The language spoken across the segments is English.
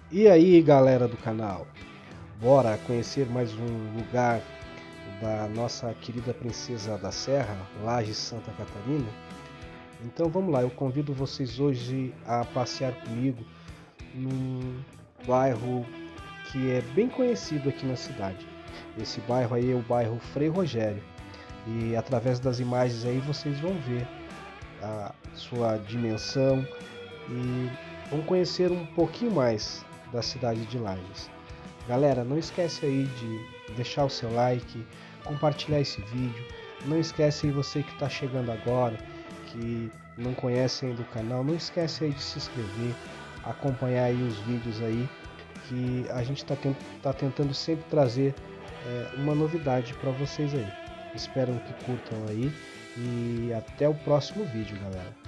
E aí, galera do canal, bora conhecer mais um lugar da nossa querida princesa da Serra, Laje, Santa Catarina? Então vamos lá, eu convido vocês hoje a passear comigo num bairro que é bem conhecido aqui na cidade. Esse bairro aí é o bairro FREI Rogério, e através das imagens aí vocês vão ver a sua dimensão e vão conhecer um pouquinho mais da cidade de Lages. Galera, não esquece aí de deixar o seu like, compartilhar esse vídeo. Não esquece aí, você que está chegando agora, que não conhece ainda o canal, não esquece aí de se inscrever, acompanhar aí os vídeos aí, que a gente tá tentando sempre trazer uma novidade para vocês aí. Espero que curtam aí e até o próximo vídeo, galera.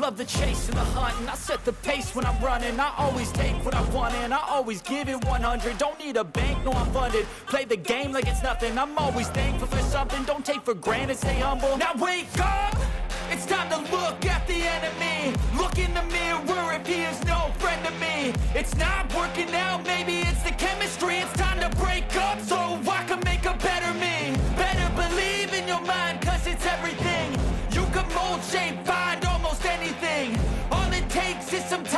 Love the chase and the hunt, and I set the pace when I'm running. I always take what I want and I always give it 100. Don't need a bank, no, I'm funded. Play the game like it's nothing. I'm always thankful for something. Don't take for granted, stay humble. Now wake up, it's time to look at the enemy. Look in the mirror if he is no friend to me. It's not working out, maybe it's the chemistry. It's time to break up so I can make a better me. Better believe in your mind, cause it's everything. You can mold, shape, find almost anything. All it takes is some time.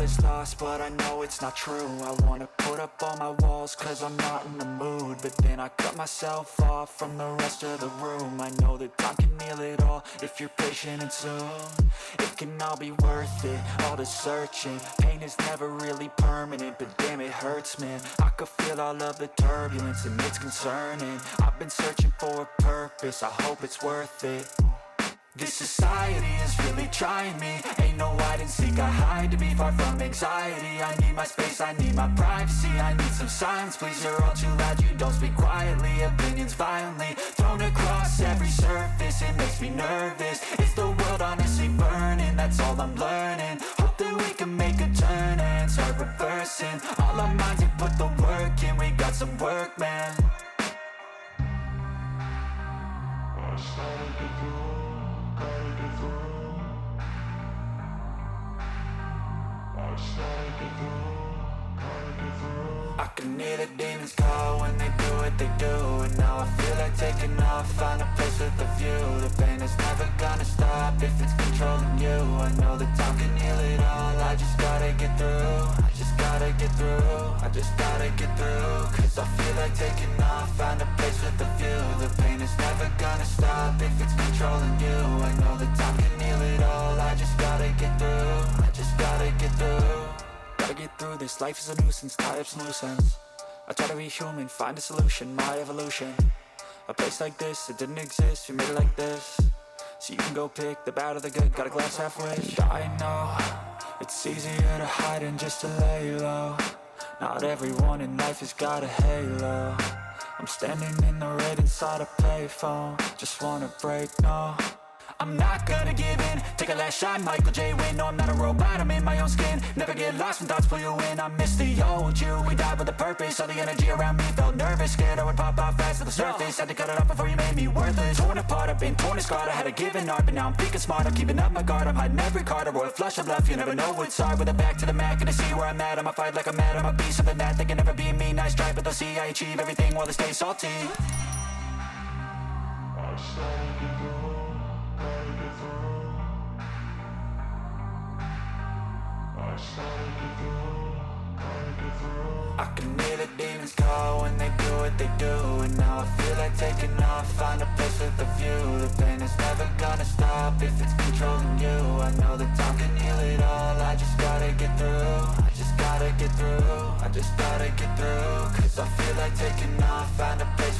all is lost, but I know it's not true. I wanna put up all my walls cause I'm not in the mood, but then I cut myself off from the rest of the room. I know that time can heal it all if you're patient and soon it can all be worth it, all the searching. Pain is never really permanent, but damn it hurts, man. I could feel all of the turbulence and it's concerning. I've been searching for a purpose, I hope it's worth it. This society is really trying me. Ain't no hide and seek, I hide to be far from anxiety. I need my space, I need my privacy. I need some silence, please, you're all too loud. You don't speak quietly, opinions violently thrown across every surface. It makes me nervous. Is the world honestly burning? That's all I'm learning. Hope that we can make a turn and start reversing all our minds and put the work in. We got some work, man. I can hear the demons call when they do what they do, and now I feel like taking off, find a place with a view. The pain is never gonna stop if it's controlling you. I know that time can heal it all, I just gotta get through. I just gotta get through, I just gotta get through. Cause I feel like taking off, find a place with a view. The pain is never gonna stop if it's controlling you. I know that time can heal it all, I just gotta get through. I just gotta get through. Gotta get through this, life is a nuisance, tie up some loose ends. I try to be human, find a solution, my evolution. A place like this, it didn't exist, we made it like this. So you can go pick the bad or the good, got a glass halfway. I know, it's easier to hide than just to lay low. Not everyone in life has got a halo. I'm standing in the red inside a payphone. Just wanna break, no, I'm not gonna give in. Take a last shot, Michael J. Win. No, I'm not a robot, I'm in my own skin. Never get lost when thoughts pull you in. I miss the old you, we died with a purpose. All the energy around me felt nervous, scared I would pop off fast to the surface. Had to cut it off before you made me worthless. Torn apart, I've been torn and scarred. I had a given art, but now I'm thinking smart. I'm keeping up my guard, I'm hiding every card. A royal flush of love, you never know what's hard. With a back to the mat, gonna see where I'm at. I'ma fight like I'm mad, I'ma be something that they can never be me. Nice try, but they'll see I achieve everything while they stay salty. I can hear the demons call when they do what they do, and now I feel like taking off, find a place with a view. The pain is never gonna stop if it's controlling you. I know that time can heal it all, I just gotta get through. I just gotta get through, I just gotta get through. Cause I feel like taking off, find a place